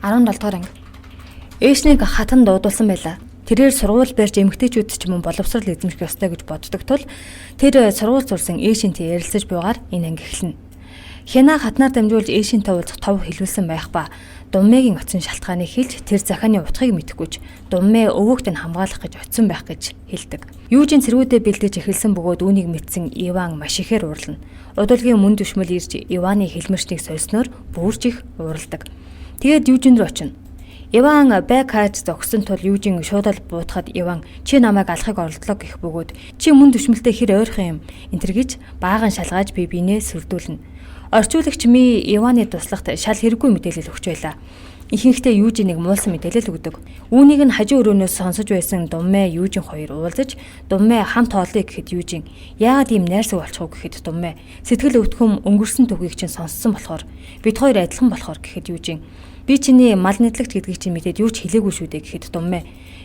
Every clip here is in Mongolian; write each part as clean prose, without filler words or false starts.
17 дугаар анги. Ээшнийг хатан дуудулсан байлаа. Тэрээр сургууль барьж эмэгтэйчүүд ч мөн боловсрал эзэмших ёстой гэж боддог тул тэр сургууль сурсан ээшинтэй ярилцаж буйгаар энэ анги эхэлнэ. Хяна хатнаар дамжуулж ээшинтэй уулзах тов хэлүүлсэн байх ба Думмэгийн оцсон шалтгааныг хэлж тэр захааны утгыг мэдэхгүйч Думмэ өвөөгт нь хамгаалах гэж очсон байх гэж хэлдэг. Юужийн цэргүүдээ бэлдэж эхэлсэн бөгөөд үүнийг мэдсэн Иван маш ихээр уурлана. Удалгийн мөн дүшмэл ирж Иваны хэлмэрчнийг сольсноор бүрж их уурладаг. Тэгээд Юужин рүү очино. Иван байг хайж зогссон тул Юужин шуудал буутахад Иван чи намайг алахыг оролдлоо гэх бөгөөд чи мөн дүшмэлтэй хэр ойрхон юм энтэр гэж баахан шалгааж биенээ сүрдүүлнэ. Орчуулагч ми Иваны туслагт шал хэрэггүй мэдээлэл өгч байлаа. Ихэнхдээ Юужиныг муулсан мэдээлэл өгдөг. Үүнийг нь хажуу өрөөнөөс сонсож байсан Думмэ Юужин хоёр уулзаж Думмэ хамт хоолой гэхэд Юужин яагаад ийм найрсаг болчихов гэхэд Думмэ сэтгэл өвтгөм өнгөрсөн төгөөг чинь сонссон болохоор бид хоёр адилхан болохоор гэхэд Юужин би чиний мал нэтлэгч гэдгийг чинь мэдээд юу ч хэлээгүй шүү дээ гэхэд Думмэ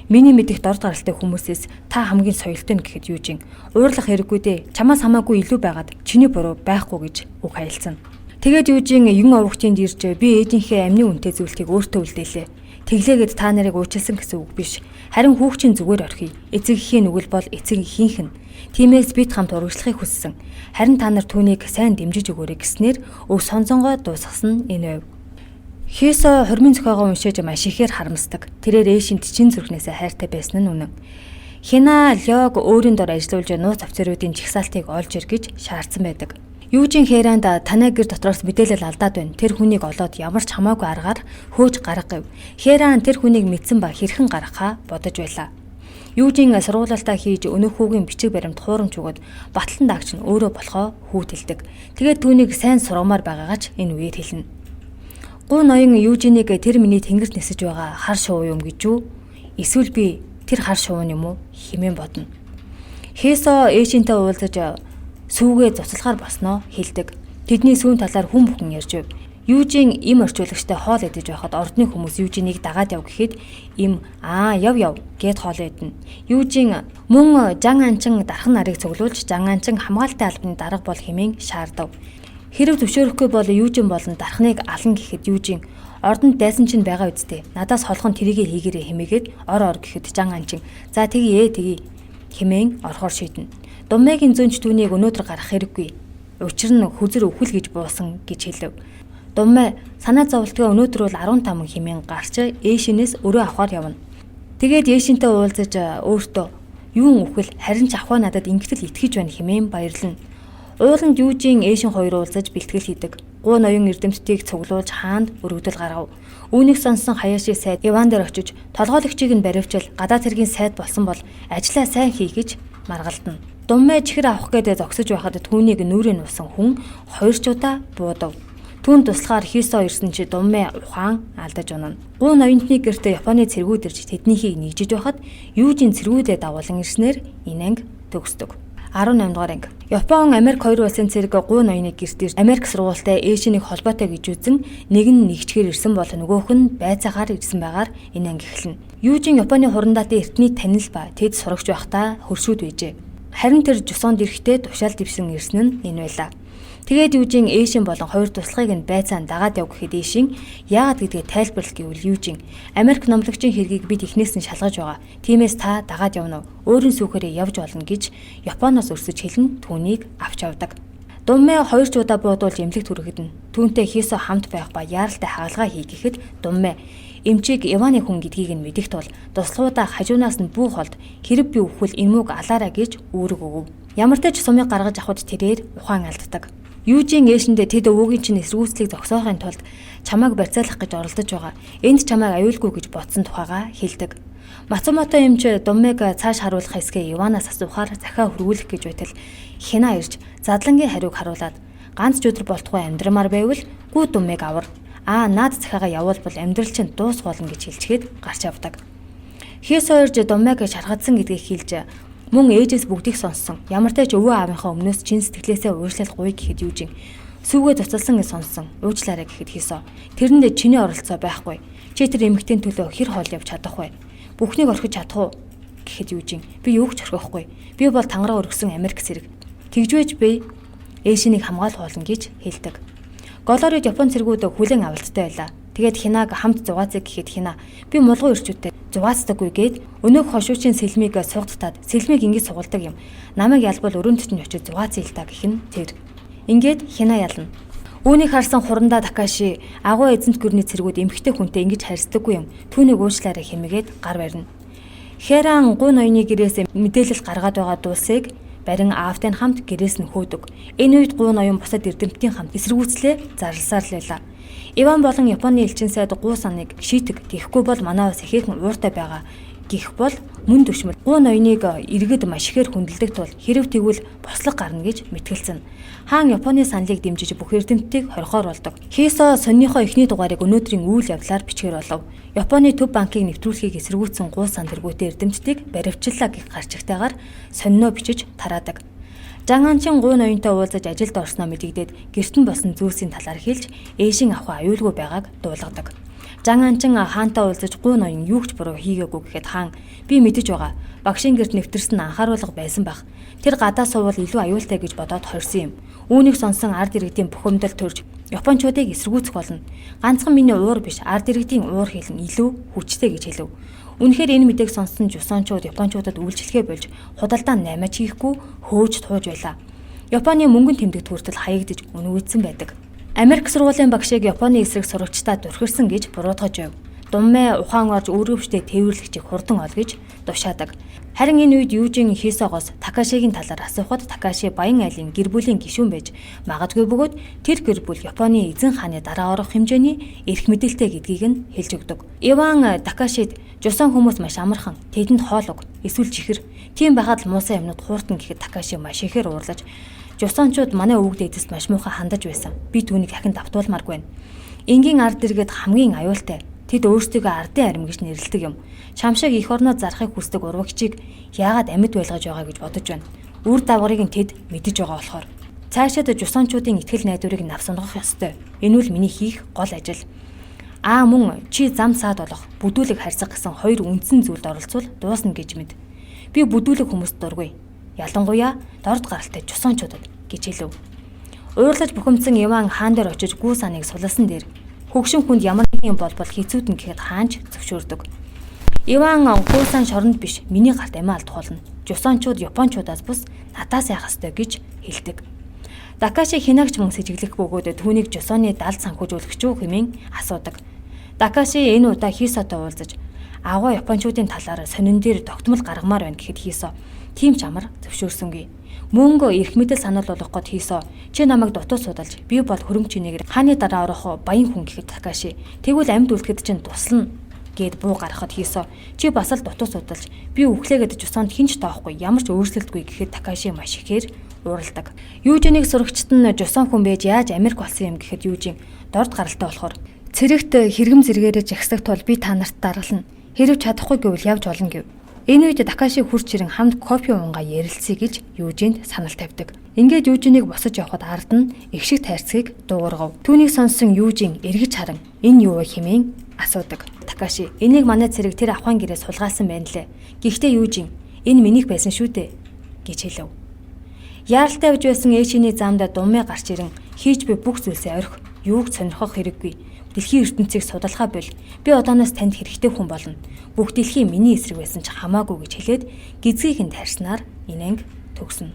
миний мэдих дорд гаралтай хүмүүсээс та хамгийн соёлтой нь гэхэд Юужин уурлах хэрэггүй дээ. Чамаас хамаагүй илүү байгаад чиний буруу байхгүй гэж үг хайлцсан. Тэгээд Юужин юн овогчинд ирж би ээжийнхээ амны үнэтэй зүйлтийг өөртөө үлдээлээ. Тэглээгээд та нарыг уучлсан гэсэн үг биш. Харин хүүхчийн зүгээр орхий. Эцэг эхийн нүгэл бол эцэг эхийнх нь. Тиймээс бид хамт урагшлахыг хүссэн. Харин та нар түүнийг сайн дэмжиж өгөөрэй гэснээр өв сонзонгоо дуусгасан энэ өв. Хесо хормын зохиогоо уншиж маш ихээр харамсдаг. Тэрээр ээшинт чин зүрхнээсээ хайртай байсан нь үнэн. Хина Лёг өөрийн дор ажиллуулж нууц офицеруудын жигсаалтыг олж ир гэж шаардсан байдаг. Юужин Хэранд танай гэр дотроос мэдээлэл алдаад байна. Тэр хүнийг олоод ямар ч хамаагүй аргаар хөөж гаргав. Хэран тэр хүнийг мэдсэн ба хэрхэн гаргахаа бодож байлаа. Юужин сургуулалтаа хийж өнөөх хүүгийн бичиг баримт хуурамч өгöd батлан даагч нь өөрөө болохоо хүүтэлдэг. Тэгээд түүнийг сайн сургамаар байгаагач энэ үеэр хэлнэ. Гу ноён Юужиныг тэр миний тэнгэрт нисэж байгаа хар шувуу юм гэж үү? Эсвэл би тэр хар шувуу юм уу хэмээн бодно. Хесо ээшинтэй уулзаж сүүгээ цуцлахаар босноо хэлдэг. Тэдний сүүн талаар хүн бүхэн ярьж байв. Юужин им орчуулагчтай хоол идэж байхад ордны хүмүүс Юужиныг дагаад яв гэхэд им яв гэд хоол идэнэ. Юужин мөн Жан Анчин дархан нарыг цуглуулж Жан Анчин хамгаалалтын албаны дарга бол хэмээн шаардав. Хэрэг зөвшөөрөхгүй бол Юужин болон дархныг алан гэхэд Юужин ордонд дайсан чинь байгаа үсттэй. Надаас холхон тэрийгэ хийгэрээ хэмээгээд ор гэхэд Жан Анчин за тэгье хэмээн орохоор шийднэ. Думмэгийн зөнч түүнийг өнөөдөр гарах хэрэггүй. Учир нь хүзэр өвхөл гэж буусан гэж хэлв. Думмэ санаа зовлтгаа өнөөдөр бол 15 хэмээн гарч ээшинээс өрөө авахар явна. Тэгээд ээшинтэй уулзаж өөртөө юун өвхөл харин ч авахаа надад ингэтэл итгэж байна хэмээн баярлана. Ууланд Юужин ээшин хоёр уулзаж бэлтгэл хийдэг. Гу ноён эрдэмтдийг цуглуулж хаанд өргөдөл гаргав. Үүнийг сонсон Хаяши сайд Иван дээр очиж толгойлогчийг нь баривчил гадаад хэргийн сайд болсон бол ажлаа сайн хий гэж маргалдана. Думмэ чихэр авах гэдэг зогсож байхад түүнийг нүрээ нуусан хүн 2 удаа буудав. Түүн туслахаар Хисо ирсэн чи Думмэ ухаан алдаж унана. Гу ноёнтны гэртээ Японы цэргүүд ирж тэднийхийг нэгжиж байхад Юужин цэргүүдэд дагуулan ирснээр энэ анги төгсдөг. 18 дугаар анги. Япон Америк хоёр улсын цэрэг гу ноёны гэрт ирж Америк сургуультай ээшинийг холбоотой гэж үзэн нэг нь нэгчгээр ирсэн бол нөгөөх нь байцаагаар ирсэн байгаар энэ анги эхэлнэ. Юужин Японы хурандаатын эртний танил ба тэд сурагч байхдаа хөршүүд байжээ. Харин тэр жусонд ирэхдээ тушаал дэвсэн ирсэн нь энэ байлаа. Тэгээд Юужин ээшин болон хоёр туслахыг нь байцаан дагаад яв гэхэд ээшин яагаад гэдгээ тайлбарлах гэвэл Юужин Америк номлогчийн хэргийг бид эхнээс нь шалгаж байгаа. Тиймээс та дагаад явна уу? Өөрийн сүүхээрээ явж болно гэж Японоос өрсөж хэлэн түүнийг авч явдаг. Думмэ 2 удаа буудуулж эмнэлэгт хүргэгдэнэ. Түүнтэй Хисо хамт байх ба яаралтай хаалгаа хий гэхэд Думмэ эмчийг Иваны хүн гэдгийг нь мэдэх тул туслахуудаа хажуунаас нь бүх холд хэрэг би өвхөл энэ мөг алаараа гэж үүрэг өгөв. Ямар ч сумыг гаргаж авахд тэрээр ухаан алддаг. Юужин ээшиндээ тэд өвөгийн чинь эсргүүцлийг зогсоохын тулд чамайг барьцаалах гэж оролдож байгаа. Энд чамайг аюулгүй гэж бодсон тухайга хэлдэг. Мацумото эмч Думмэг цааш харуулах хэсгээ Иванаас асуухаар захиа хөрвүүлэх гэж байтал Хина ирж задлангийн хариуг харуулад ганц ч өдөр болтугай амьдрамаар байвал гүү Думмэг авар. Наад захиагаа явуулбал амьдрал чинь дуусгуулна гэж хэлчихэд гарч явдаг. Хесо ирж Думмэг шархадсан гэдгийг хэлж мөн ээжээс бүгдийг сонссон. Ямар ч өвөө аавынхаа өмнөөс чин сэтгэлээсээ уушлалгүй гэхэд Юужин сүүгээ цуцалсан гэж сонссон. Уучлаарай гэхэд Хисо тэрэнд чиний оролцоо байхгүй. Чи тэр эмэгтэйн төлөө хэр хоол явж чадах вэ? Бүхнийг орхиж чадах уу? Гэхэд Юужин би юу ч орхихгүй. Би бол тангараа өргөсөн Америк цэрэг. Тэгжвэж би ээшинийг хамгаалах болно гэж хэлдэг. Голорид Япон цэргүүд хүлээн авалттай байлаа. Тэгээд Хинаг хамт зугаацыг гэхэд Хина би мулгуу ирчүүдтэй зугаацдаггүй гээд өнөөх хошуучийн сэлмийг сугдтаад сэлмийг ингэж сугалдаг юм. Намайг ялбал өрөөнд чинь очиж зугаацъя л та гэх нь тэр. Ингээд Хина ялна. Үүнийг харсан хурандаа Такаши агуу эзэнт гүрний цэргүүд эмхтэй хүнтэй ингэж харьцдаггүй юм. Түүнийг уучлаарай хэмээгээд гар барина. Хэран гун ноёны гэрээс мэдээлэл гаргаад байгаа дуулсыг барин аавтай хамт гэрээс нь хөөдөг. Энэ үед гун ноён бусад эрдэмтдийн хамт эсэргүүцлээ зарласаар л байлаа. Иван болон Японы элчин сайд гуу саныг шийтэг тэгэхгүй бол манай бас ихээхэн ууртай байгаа. Гэх бол мөн төшмөл гуу ноёныг иргэд маш ихээр хүндэлдэг тул хэрэг тэгвэл бослог гарна гэж мэтгэлцэн. Хаан Японы саналыг дэмжиж бүх эрдэмтдийг хорихоор болдог. Хийсо сонныхоо эхний дугаарыг өнөөдрийн үйл явдлаар бичгээр болов. Японы төв банкыг нэвтрүүлэхийг эсэргүүцсэн гуу сан тэргүүтээ эрдэмтдийг баривчлаа гэх гарчигтайгаар сониноо бичиж тараадаг. Жанганчин гуу ноёнтой уулзаж ажилд орсноо мэдэгдээд гэрт нь болсон зүйлсийн талаар хэлж ээшин авах аюулгүй байгааг дуулгадаг. Жанганчин хаантай уулзаж гуу ноён юу ч буруу хийгээгүй гэхэд хаан би мэдэж байгаа. Багшийн гэрт нэвтэрсэн анхааруулга байсан баг. Тэр гадаа суувал илүү аюултай гэж бодоод хорьсон юм. Үүнийг сонсон ард иргэдийн бухимдал төрж Япончуудыг эсэргүүцэх болно. Ганцхан миний уур биш ард иргэдийн уур хэлэн илүү хүчтэй гэж хэлв. Үнэхээр энэ мэдээг сонссон Жусончууд Япончуудад үйлчлэгээ болж худалдаа наймаач хийхгүй хөөж тууж байлаа. Японы мөнгөн тэмдэгт хүртэл хаягдж үнэвэдсэн байдаг. Америк сургуулийн багшийг Японы эсрэг сурагчдаа дурхирсан гэж буруутгаж байв. Думмэ ухаан орж өөрөвчтэй тээвэрлэгчийг хурдан ол гэж тушаадаг. Харин энэ үед Южин Хисогоос Такашигийн талаар асуухад Такаши Баян айлын гэр бүлийн гишүүн байж магадгүй бөгөөд тэр гэр бүл Японы эзэн хааны дараа орох хэмжээний эрх мэдэлтэй гэдгийг нь хэлж өгдөг. Иван Такашид Жусан хүмүүс маш амархан тэдэнд хоол өг эсвэл чихэр тийм байхад л муусай юмнууд хууртан гэхэд Такаши маш ихээр уурлаж Жусанчууд манай өвөг дээдэст маш муухай хандаж байсан. Би түүнийг дахин давтуулмааргүй байна. Энгийн ард иргэд хамгийн аюултай. Тэд өөрсдийгөө ардын арим гэж нэрлэдэг юм. Шамшиг эх орноо зарахыг хүсдэг урвагчийг яагаад амьд байлгаж байгаа гэж бодож байна. Үр дагаврыг нь тэд мэдэж байгаа болохоор цаашаад Жусанчуудын итгэл найдварыг навсангах ёстой. Энэ үл миний хийх гол ажил. Мөн чи зам саад болох бүдүүлэг харьцах гэсэн хоёр үндсэн зүйлд оролцвол дуусна гэж мэд. Би бүдүүлэг хүмүүст дургүй. Ялангуяа дорд гаралтай Жусанчуудад гэж хэлв. Уурлаж бухимдсан Иван хаан дээр очиж гүү саныг сулсан дээр хөгшин хүнд ямар нэгэн болбол хэцүүдэн гэхэд хаанч зөвшөөрдөг. Иван гүүсэн шоронд биш миний гарт амиа алдах болно. Жусанчууд Япончуудаас бус надаас яах ёстой гэж хэлдэг. Такаши Хинагч мөн сэжиглэх бөгөөд түүнийг Жусоны далд санхүүжүүлэх ч үү хэмээн асуудаг. Такаши энэ удаа Хисотой уулзаж агуу Япончуудын талаар сонин дээр тогтмол гаргамаар байна гэхэд Хисо тийм ч амар зөвшөөрсөнгүй. Мөнгө эрх мэдэл санал болгох гээд Хисо чи намайг дутуу судалж би бол хөрөнгөчнийгээр хааны дараа орох баян хүн гэхэд Такаши тэгвэл амьд үлдэхэд чинь туслана гэд буу гаргахад Хисо чи бас л дутуу судалж би өглөөгээд Жусонд хинч тоохгүй ямар ч өөрчлөлтгүй гэхэд Такаши маш ихээр уурладаг. Юужиныг сурагчид нь Жусон хүн байж яаж Америк болсон юм гэхэд Юужин дорд гаралтай болохоор цэрэгт хэрэгэм зэрэгээрээ жагсах тул би та нарт даргална. Хэрв чадахгүй гэвэл явж болно гэв. Энэ үед Такаши хурц ирэн хамт кофе уунгаа ярилцъя гэж Юужинд санал тавьдаг. Ингээд Юужиныг босож явхад ард нь их шиг тайрцгийг дуугаргав. Түүнийг сонссон Юужин эргэж харан энэ юу вэ хэмээн асуудаг. Такаши энийг манай цэрэг тэр авхаан гэрээс сулгаасан байна лээ. Гэхдээ Юужин энэ минийх байсан шүү дээ гэж хэлв. Яаралтай байж байсан ээшиний замд думмэ гарч ирэн хийж буй бүх зүйлсээ орхи юуг сонирхох хэрэггүй. Дэлхийн ертөнцийг судалгаа бол би одооноос танд хэрэгтэй хүн болно. Бүх дэлхийн миний эсрэг байсан ч хамаагүй гэж хэлээд гизгийг нь тарьснаар инээнг төгснө.